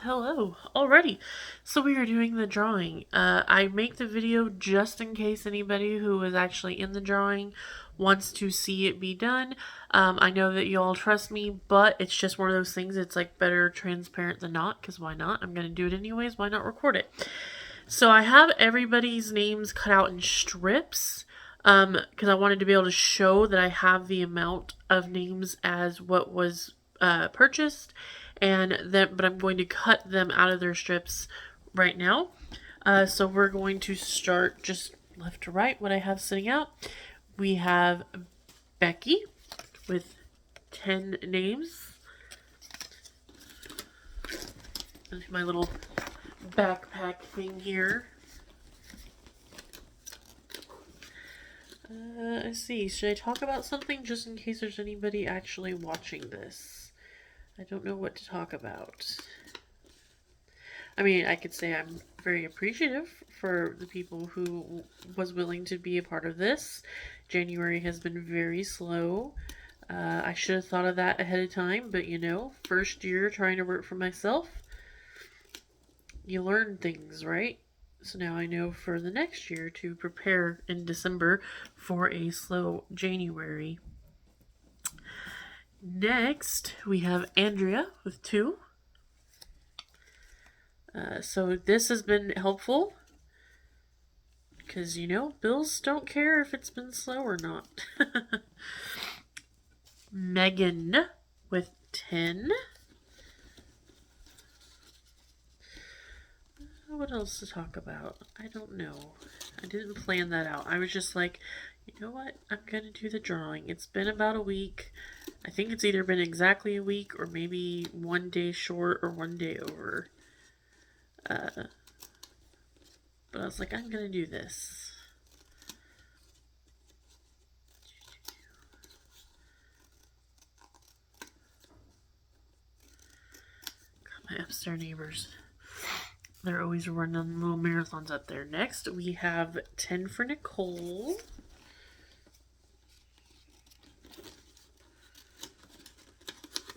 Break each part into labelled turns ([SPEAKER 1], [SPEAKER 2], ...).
[SPEAKER 1] Hello. Alrighty. So we are doing the drawing. I make the video just in case anybody who was actually in the drawing wants to see it be done. I know that you all trust me, but it's just one of those things. It's like better transparent than not, because why not? I'm going to do it anyways. Why not record it? So I have everybody's names cut out in strips because I wanted to be able to show that I have the amount of names as what was purchased, but I'm going to cut them out of their strips right now. So we're going to start just left to right. What I have sitting out, we have Becky with 10 names. And my little backpack thing here. Let's see. Should I talk about something just in case there's anybody actually watching this? I don't know what to talk about. I mean, I could say I'm very appreciative for the people who was willing to be a part of this. January has been very slow. I should have thought of that ahead of time, but first year trying to work for myself, you learn things, right? So now I know for the next year to prepare in December for a slow January. Next, we have Andrea with 2. So this has been helpful because, bills don't care if it's been slow or not. Megan with 10. What else to talk about? I don't know. I didn't plan that out. I was just like, you know what? I'm going to do the drawing. It's been about a week. I think it's either been exactly a week or maybe 1 day short or 1 day over. But I was like, I'm going to do this. God, my upstairs neighbors. They're always running little marathons up there. Next, we have 10 for Nicole.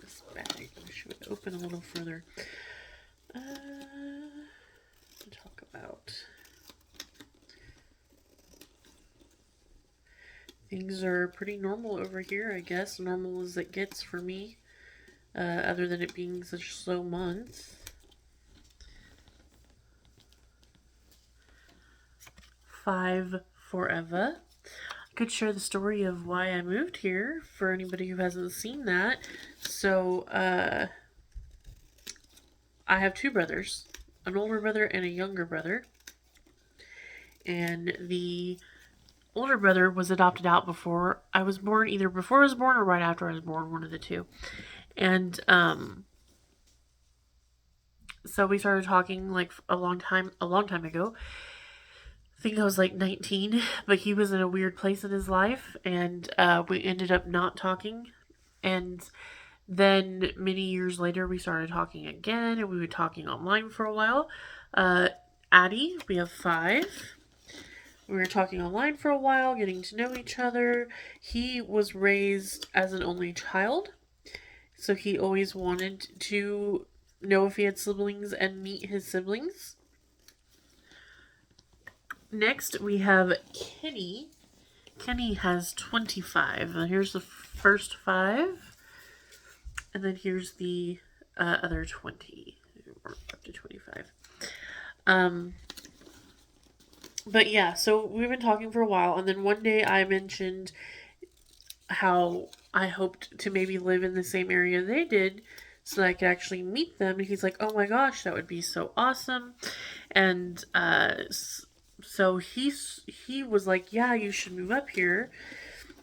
[SPEAKER 1] This bag, I should open a little further. Talk about. Things are pretty normal over here, I guess. Normal as it gets for me. Other than it being such a slow month. 5 for Eva. I could share the story of why I moved here for anybody who hasn't seen that. So, I have 2 brothers, an older brother and a younger brother. And the older brother was adopted out before I was born, either before I was born or right after I was born, one of the two. And so we started talking like a long time ago. I think I was like 19, but he was in a weird place in his life, and we ended up not talking. And then many years later, we started talking again, and we were talking online for a while. Addie, we have 5. We were talking online for a while, getting to know each other. He was raised as an only child, so he always wanted to know if he had siblings and meet his siblings. Next, we have Kenny. Kenny has 25. Here's the first 5. And then here's the other 20. Or up to 25. But yeah, so we've been talking for a while. And then one day I mentioned how I hoped to maybe live in the same area they did so that I could actually meet them. And he's like, oh my gosh, that would be so awesome. And so he was like, yeah, you should move up here.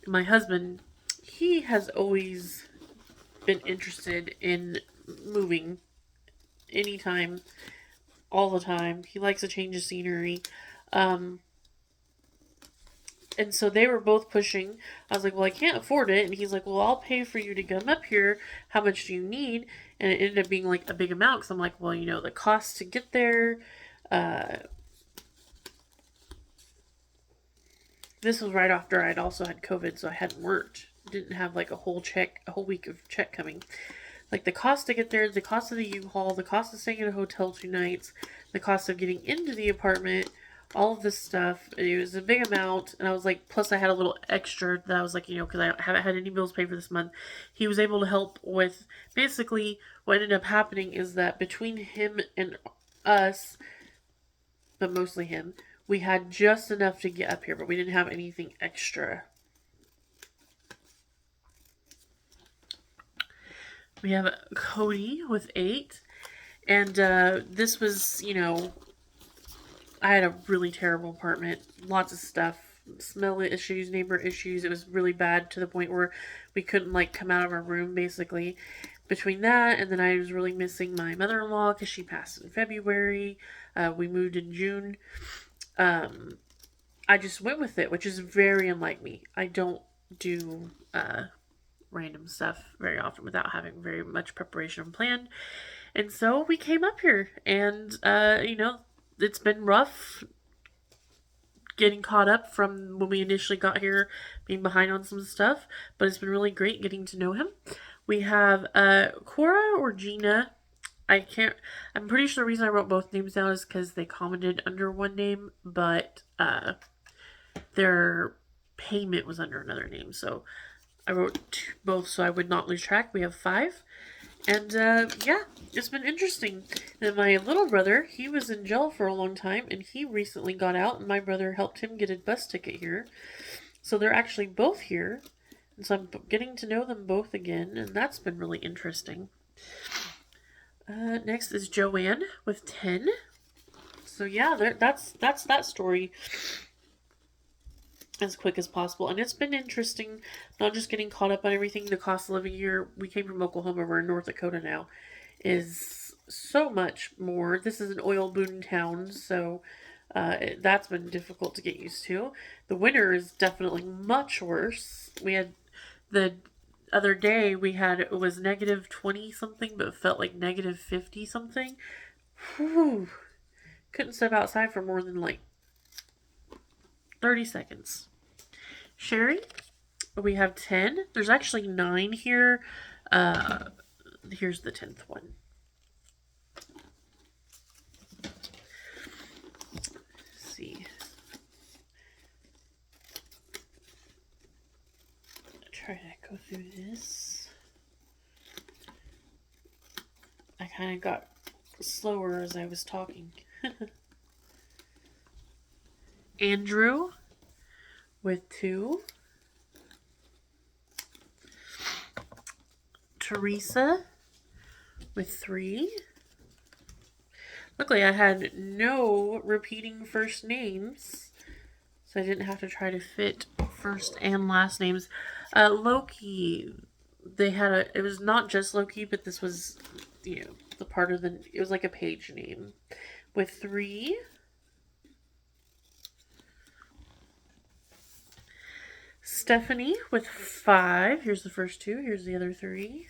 [SPEAKER 1] My husband, he has always been interested in moving anytime, all the time. He likes a change of scenery. And so they were both pushing. I was like, well, I can't afford it. And he's like, well, I'll pay for you to come up here. How much do you need? And it ended up being like a big amount. Because I'm like, well, the cost to get there. This was right after I'd also had COVID, so I hadn't worked. Didn't have like a whole week of check coming. like the cost to get there, the cost of the U-Haul, the cost of staying at a hotel 2 nights, the cost of getting into the apartment, all of this stuff. It was a big amount, and I was like, plus I had a little extra that I was like, because I haven't had any bills paid for this month. He was able to help with, basically what ended up happening is that between him and us, but mostly him, we had just enough to get up here, but we didn't have anything extra. We have Cody with 8. And this was, I had a really terrible apartment. Lots of stuff. Smell issues, neighbor issues. It was really bad to the point where we couldn't, come out of our room, basically. Between that, and then I was really missing my mother-in-law because she passed in February. We moved in June. I just went with it, which is very unlike me. I don't do random stuff very often without having very much preparation planned. And so we came up here, and it's been rough getting caught up from when we initially got here, being behind on some stuff, but it's been really great getting to know him. We have Cora or Gina. I'm pretty sure the reason I wrote both names down is because they commented under one name, but their payment was under another name. So I wrote both so I would not lose track. We have 5. And yeah, it's been interesting. And my little brother, he was in jail for a long time, and he recently got out, and my brother helped him get a bus ticket here. So they're actually both here. And so I'm getting to know them both again, and that's been really interesting. Next is Joanne with 10. So yeah, that's that story as quick as possible. And it's been interesting, not just getting caught up on everything. The cost of living here, we came from Oklahoma, we're in North Dakota now, is so much more. This is an oil boom town, so that's been difficult to get used to. The winter is definitely much worse. We had the other day, it was negative 20 something, but it felt like negative 50 something. Whew. Couldn't step outside for more than 30 seconds. Sherry, we have 10. There's actually 9 here. Here's the 10th one. Let's see. Try to go through this. I kind of got slower as I was talking. Andrew with 2. Teresa with 3. Luckily I had no repeating first names, so I didn't have to try to fit first and last names. Loki, it was not just Loki, but this was, the part of it was like a page name with 3. Stephanie with 5. Here's the first 2. Here's the other 3.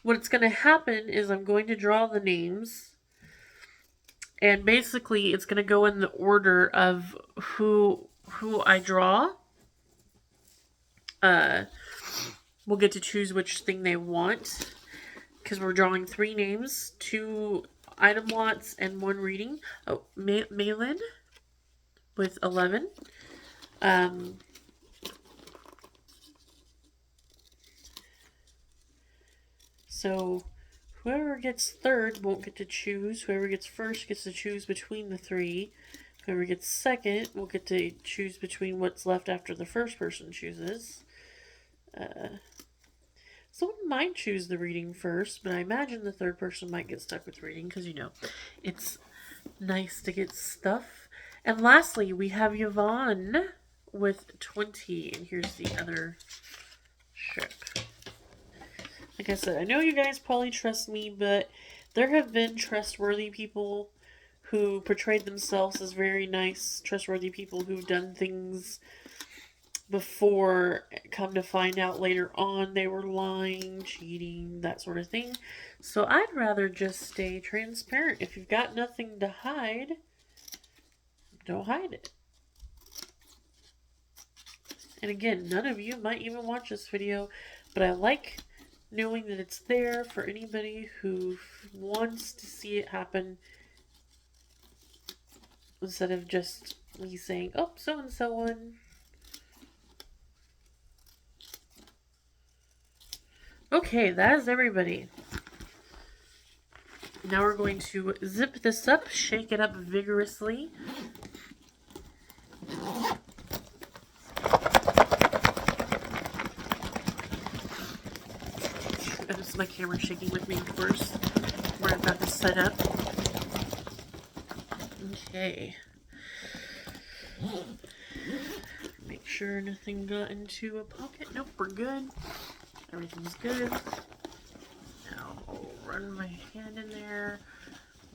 [SPEAKER 1] What's going to happen is I'm going to draw the names, and basically it's going to go in the order of who I draw. We'll get to choose which thing they want, because we're drawing 3 names, 2 item lots, and 1 reading. Oh, Malin with 11. So whoever gets third won't get to choose. Whoever gets first gets to choose between the 3. Whoever gets second will get to choose between what's left after the first person chooses. Someone might choose the reading first, but I imagine the third person might get stuck with reading because, it's nice to get stuff. And lastly, we have Yvonne with 20. And here's the other strip. Like I said, I know you guys probably trust me, but there have been trustworthy people who portrayed themselves as very nice, trustworthy people who've done things before, come to find out later on they were lying, cheating, that sort of thing. So I'd rather just stay transparent. If you've got nothing to hide, Don't hide it. And again, none of you might even watch this video, but I like knowing that it's there for anybody who wants to see it happen instead of just me saying, oh, so-and-so won. Okay, that is everybody. Now we're going to zip this up, shake it up vigorously. This is my camera shaking with me, of course. Where I've got this set up. Okay. Make sure nothing got into a pocket. Nope, we're good. Everything's good. Now I'll run my hand in there,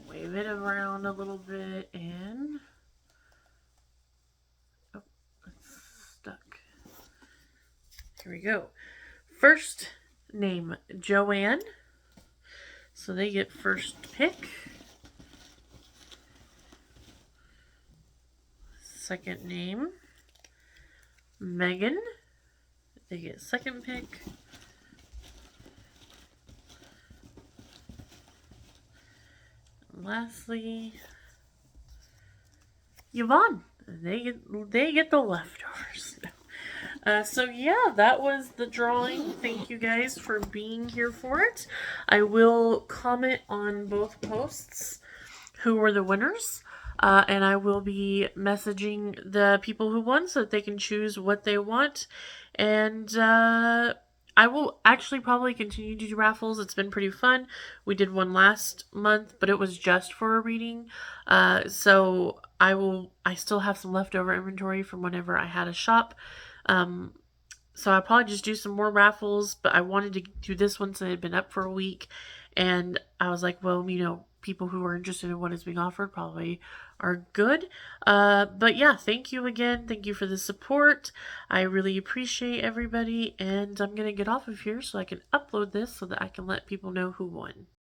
[SPEAKER 1] wave it around a little bit, and oh, it's stuck. Here we go. First name, Joanne. So they get first pick. Second name, Megan. They get second pick. And lastly, Yvonne. They get the leftovers. So yeah, that was the drawing. Thank you guys for being here for it. I will comment on both posts who were the winners. And I will be messaging the people who won so that they can choose what they want. And I will actually probably continue to do raffles. It's been pretty fun. We did one last month, but it was just for a reading. So I still have some leftover inventory from whenever I had a shop. So I'll probably just do some more raffles, but I wanted to do this one since it had been up for a week. And I was like, well, people who are interested in what is being offered probably are good. But yeah, thank you again. Thank you for the support. I really appreciate everybody. And I'm going to get off of here so I can upload this so that I can let people know who won.